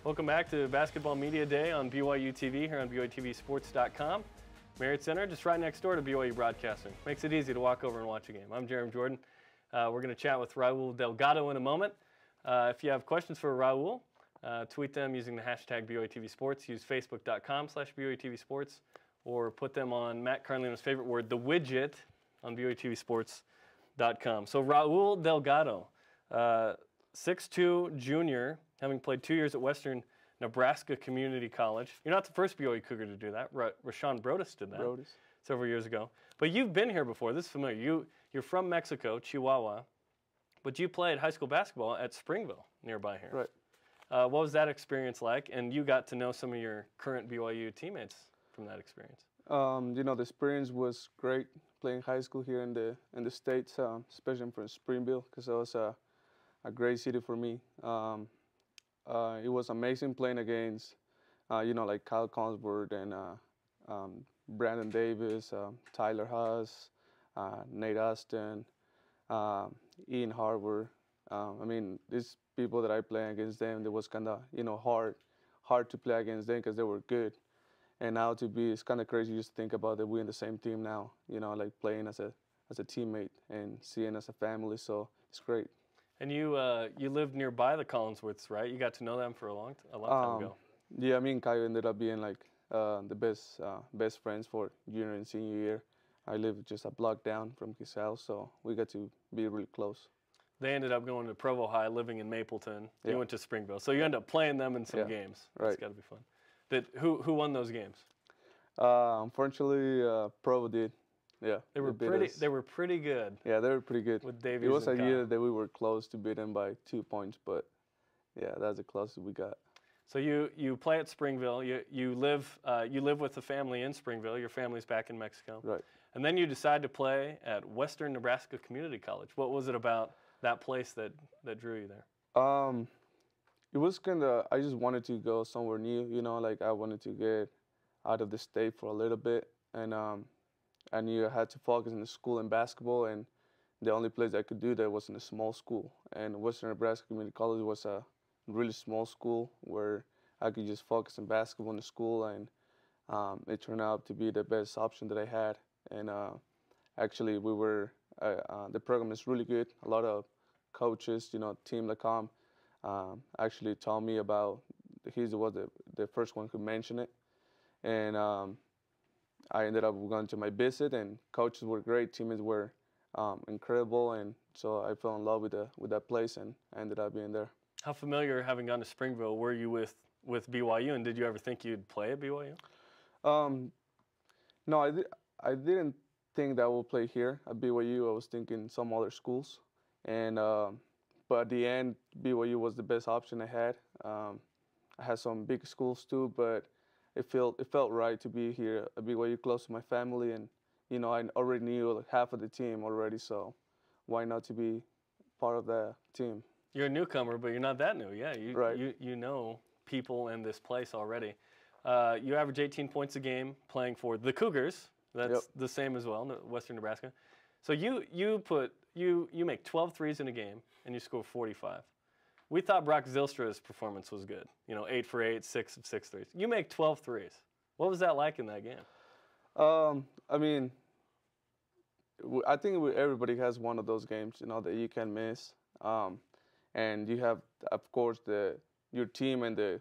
Welcome back to Basketball Media Day on BYU TV here on BYUtvsports.com. Marriott Center, just right next door to BYU Broadcasting. Makes it easy to walk over and watch a game. I'm Jarom Jordan. We're going to chat with Raul Delgado in a moment. If you have questions for Raul, tweet them using the hashtag BYUtvsports. Use facebook.com/BYUtvsports or put them on Matt Carlino's favorite word, the widget, on BYUtvsports.com. So Raul Delgado, 6'2", junior, having played 2 years at Western Nebraska Community College. You're not the first BYU Cougar to do that. Rashawn Brodus did that several years ago. But you've been here before. This is familiar. You're from Mexico, Chihuahua, but you played high school basketball at Springville, nearby here. Right. What was that experience like? And you got to know some of your current BYU teammates from that experience. You know, the experience was great playing high school here in the States, especially from Springville, because it was a great city for me. It was amazing playing against, you know, like Kyle Consford and Brandon Davis, Tyler Haas, Nate Austin, Ian Harbour. I mean, these people that I play against them, it was kind of, you know, hard to play against them because they were good. And now it's kind of crazy just to think about that we're in the same team now, you know, like playing as a teammate and seeing as a family. So it's great. And you lived nearby the Collinsworths, right? You got to know them for a long time ago. Yeah, me and Kyle ended up being like the best friends for junior and senior year. I lived just a block down from his house, so we got to be really close. They ended up going to Provo High, living in Mapleton. You went to Springville, so you ended up playing them in some games. Right. That's got to be fun. Who won those games? Unfortunately, Provo did. Yeah, they were pretty good. Yeah, they were pretty good. With Davies, it was and a year that we were close to beat them by 2 points, but yeah, that's the closest we got. So you play at Springville. You live with the family in Springville. Your family's back in Mexico. Right. And then you decide to play at Western Nebraska Community College. What was it about that place that drew you there? It was I just wanted to go somewhere new. You know, like I wanted to get out of the state for a little bit, and I knew I had to focus on the school and basketball, and the only place I could do that was in a small school. And Western Nebraska Community College was a really small school where I could just focus on basketball in the school, and it turned out to be the best option that I had. And actually, the program is really good. A lot of coaches, you know, team.com actually told me about. He was the first one who mentioned it, and I ended up going to my visit, and coaches were great, teammates were incredible, and so I fell in love with that place, and I ended up being there. How familiar, having gone to Springville, were you with BYU, and did you ever think you'd play at BYU? No, I didn't think that I would play here at BYU. I was thinking some other schools, and but at the end, BYU was the best option I had. I had some big schools too, but it felt right to be here at BYU, close to my family, and you know I already knew like half of the team already, so why not to be part of the team? You're a newcomer, but you're not that new. Yeah, you know people in this place already. You average 18 points a game playing for the Cougars. That's the same as well, Western Nebraska. So you make 12 threes in a game and you score 45. We thought Brock Zylstra's performance was good. You know, 8 for 8, 6 of 6 threes. You make 12 threes. What was that like in that game? I mean, I think everybody has one of those games, you know, that you can miss. And you have, of course, your team and the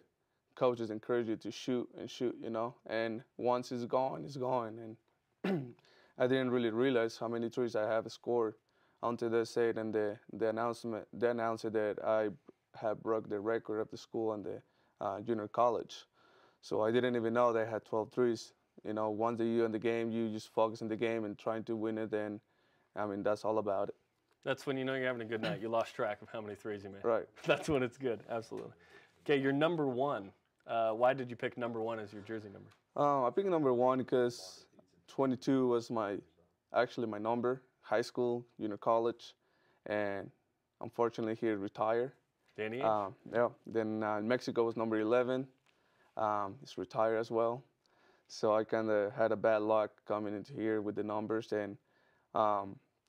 coaches encourage you to shoot and shoot, you know. And once it's gone, it's gone. And I didn't really realize how many threes I have scored until they said in the announcement. They announced that I had broke the record of the school and the junior college. So I didn't even know they had 12 threes. You know, once you're in the game, you just focus on the game and trying to win it. And I mean, that's all about it. That's when you know you're having a good night. You lost track of how many threes you made. Right. That's when it's good. Absolutely. Okay, you're number 1. Why did you pick number 1 as your jersey number? I picked number 1 because 22 was actually my number, high school, junior college, and unfortunately he retired. Danny? Yeah. Then in Mexico was number 11. He's retired as well. So I kind of had a bad luck coming into here with the numbers, and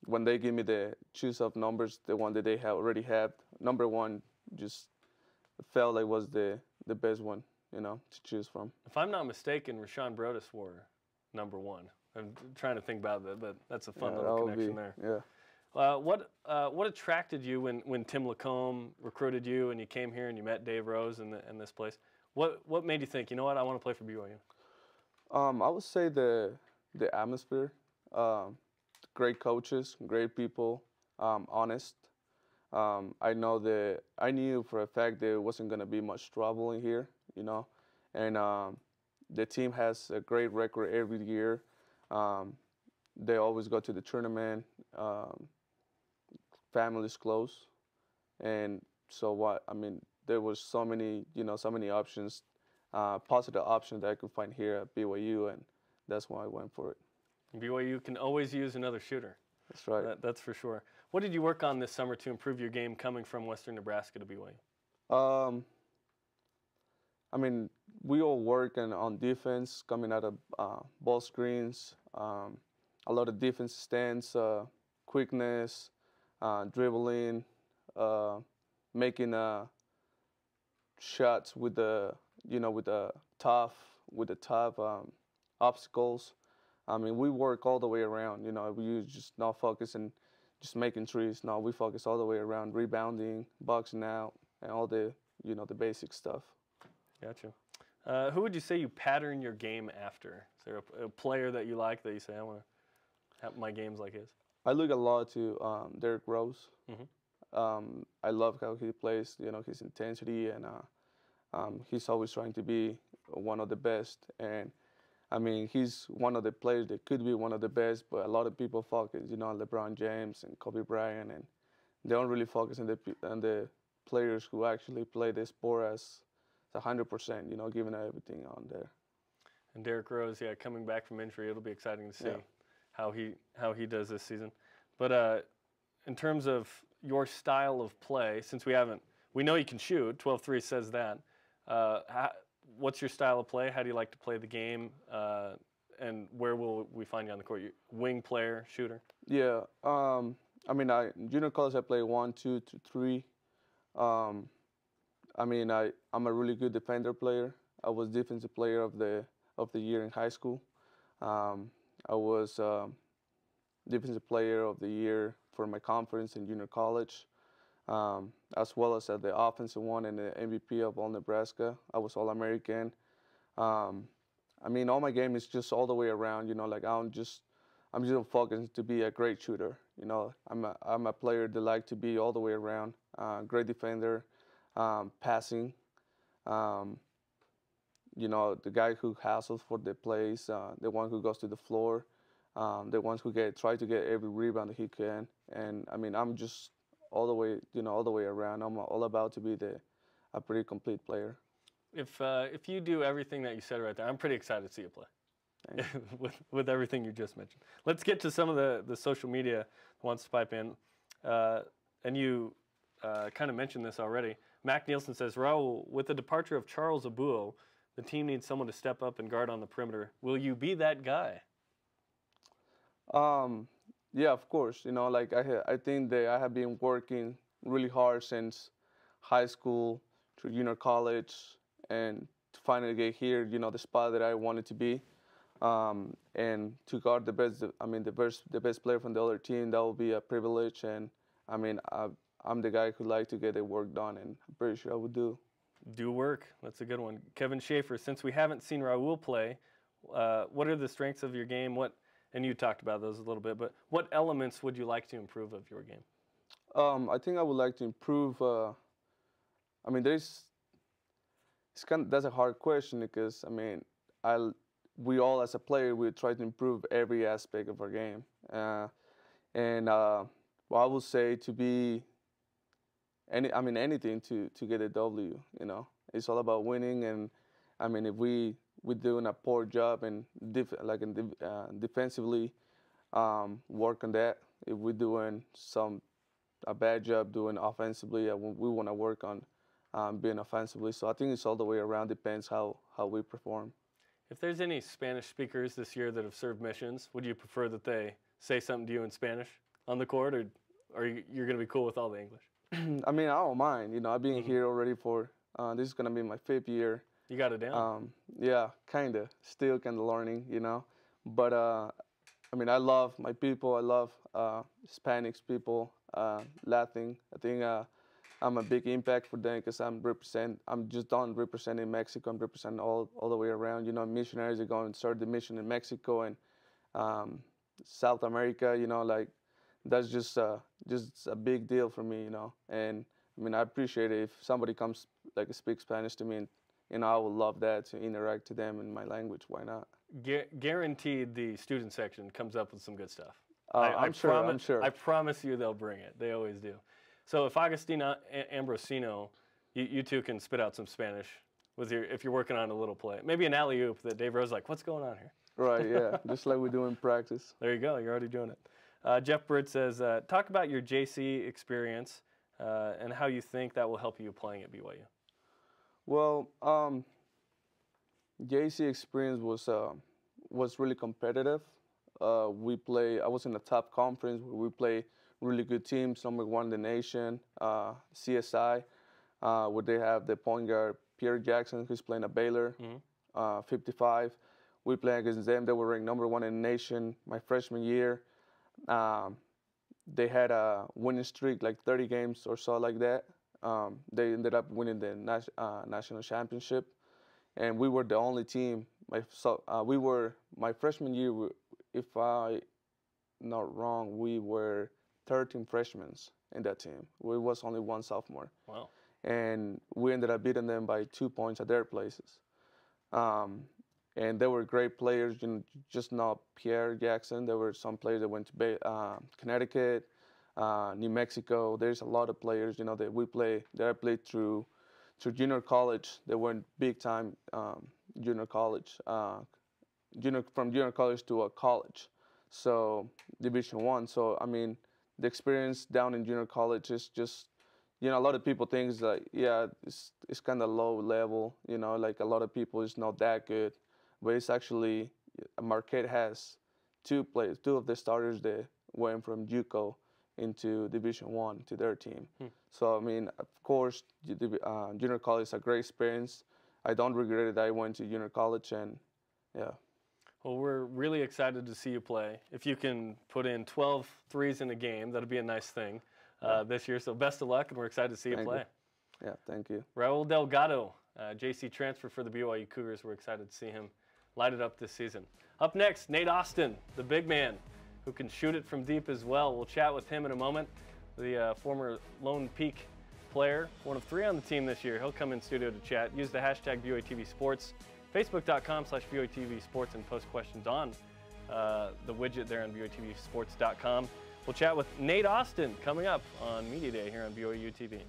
when they give me the choose of numbers, the one that they have already have, number one just felt like was the best one, to choose from. If I'm not mistaken, Rashawn Brodus wore number 1. I'm trying to think about that, but that's a fun little connection there. Yeah. What attracted you when Tim Lacombe recruited you and you came here and you met Dave Rose in this place? What made you think, you know what, I want to play for BYU? I would say the atmosphere, great coaches, great people, honest. I knew for a fact there wasn't going to be much trouble in here, and the team has a great record every year. They always go to the tournament. Families close, and so there was so many options, positive options that I could find here at BYU, and that's why I went for it. BYU can always use another shooter. That's right. That's for sure. What did you work on this summer to improve your game coming from Western Nebraska to BYU? We all work on defense, coming out of ball screens, a lot of defense stance, quickness, dribbling, making shots with the tough obstacles. We work all the way around. We just not focus and just making threes. No, we focus all the way around, rebounding, boxing out, and all the the basic stuff. Gotcha. Who would you say you pattern your game after? Is there a player that you like that you say, I want to have my games like his? I look a lot to Derrick Rose. Mm-hmm. I love how he plays, his intensity, and he's always trying to be one of the best. And he's one of the players that could be one of the best, but a lot of people focus, on LeBron James and Kobe Bryant, and they don't really focus on the players who actually play the sport as 100%, giving everything on there. And Derrick Rose, coming back from injury, it'll be exciting to see how he does this season. But in terms of your style of play, since we know you can shoot, 12-3 says that. What's your style of play? How do you like to play the game? And where will we find you on the court? Wing player, shooter? Yeah. Junior college I play 1, 2, 3. I'm a really good defender player. I was defensive player of the year in high school. I was defensive player of the year for my conference in junior college, as well as at the offensive one and the MVP of all Nebraska. I was All-American. All my game is just all the way around. I'm just focused to be a great shooter. I'm a player that like to be all the way around. Great defender, passing. The guy who hassles for the plays, the one who goes to the floor, the ones who try to get every rebound that he can. And I'm just all the way around. I'm all about to be a pretty complete player. If you do everything that you said right there, I'm pretty excited to see you play. with everything you just mentioned. Let's get to some of the social media that wants to pipe in. And you kind of mentioned this already. Mac Nielsen says, Raul, with the departure of Charles Abuo, the team needs someone to step up and guard on the perimeter. Will you be that guy? Yeah, of course. I think that I have been working really hard since high school to junior college, and to finally get here, the spot that I wanted to be, and to guard the best player from the other team. That will be a privilege, and I'm the guy who like to get the work done, and I'm pretty sure I would do. Do work. That's a good one. Kevin Schaefer, since we haven't seen Raul play, what are the strengths of your game? And you talked about those a little bit, but what elements would you like to improve of your game? I think I would like to improve. That's a hard question because we all as a player we try to improve every aspect of our game, I would say to be anything to get a W. It's all about winning, and if we're doing a poor job and defensively, work on that. If we're doing a bad job doing offensively, we want to work on being offensively. So I think it's all the way around. Depends how we perform. If there's any Spanish speakers this year that have served missions, would you prefer that they say something to you in Spanish? on the court, or you're going to be cool with all the English? I mean, I don't mind. You know, I've been here already for, this is going to be my 5th year. You got it down. Yeah, kind of. Still kind of learning, you know. But, I mean, I love my people. I love Hispanics people, Latin. I think I'm a big impact for them because I'm just done representing Mexico. I'm representing all the way around. You know, missionaries are going to start the mission in Mexico and South America. You know, like that's just a big deal for me. You know, and I mean, I appreciate it if somebody comes like speaks Spanish to me, and you know, I would love that to interact to them in my language. Why not? Guaranteed, the student section comes up with some good stuff. I'm sure. I promise you, they'll bring it. They always do. So if Agustina Ambrosino, you two can spit out some Spanish if you're working on a little play, maybe an alley-oop that Dave Rose like, what's going on here? Right, yeah, just like we do in practice. There you go, you're already doing it. Jeff Britt says, talk about your JC experience and how you think that will help you playing at BYU. Well, JC experience was really competitive. I was in the top conference where we play really good teams, number 1 in the nation, CSI, where they have the point guard Pierre Jackson, who's playing at Baylor, 55. We play against them. They were ranked number 1 in the nation my freshman year. They had a winning streak, like 30 games or so like that. They ended up winning the national championship, and we were the only team. We were my freshman year. If I'm not wrong, we were 13 freshmen in that team. We was only 1 sophomore. Wow. And we ended up beating them by 2 points at their places. And they were great players, you know, just not Pierre Jackson. There were some players that went to Connecticut, New Mexico. There's a lot of players, you know, that I played through junior college. They weren't big time junior college, from junior college to a college, so Division I. So I mean, the experience down in junior college is just, you know, a lot of people think like, yeah, it's kind of low level, you know, like a lot of people it's not that good, but it's actually, Marquette has 2 of the starters that went from JUCO into Division I to their team. So I mean, of course, junior college is a great experience. I don't regret it that I went to junior college, and yeah. Well, we're really excited to see you play. If you can put in 12 threes in a game, that'll be a nice thing this year. So best of luck, and we're excited to see you play. Yeah, thank you. Raul Delgado, JC transfer for the BYU Cougars. We're excited to see him light it up this season. Up next, Nate Austin, the big man, who can shoot it from deep as well. We'll chat with him in a moment. The former Lone Peak player, 1 of 3 on the team this year. He'll come in studio to chat. Use the hashtag BYUtv Sports, Facebook.com/BYUtv Sports, and post questions on the widget there on BYUtvsports.com. We'll chat with Nate Austin coming up on Media Day here on BYU TV.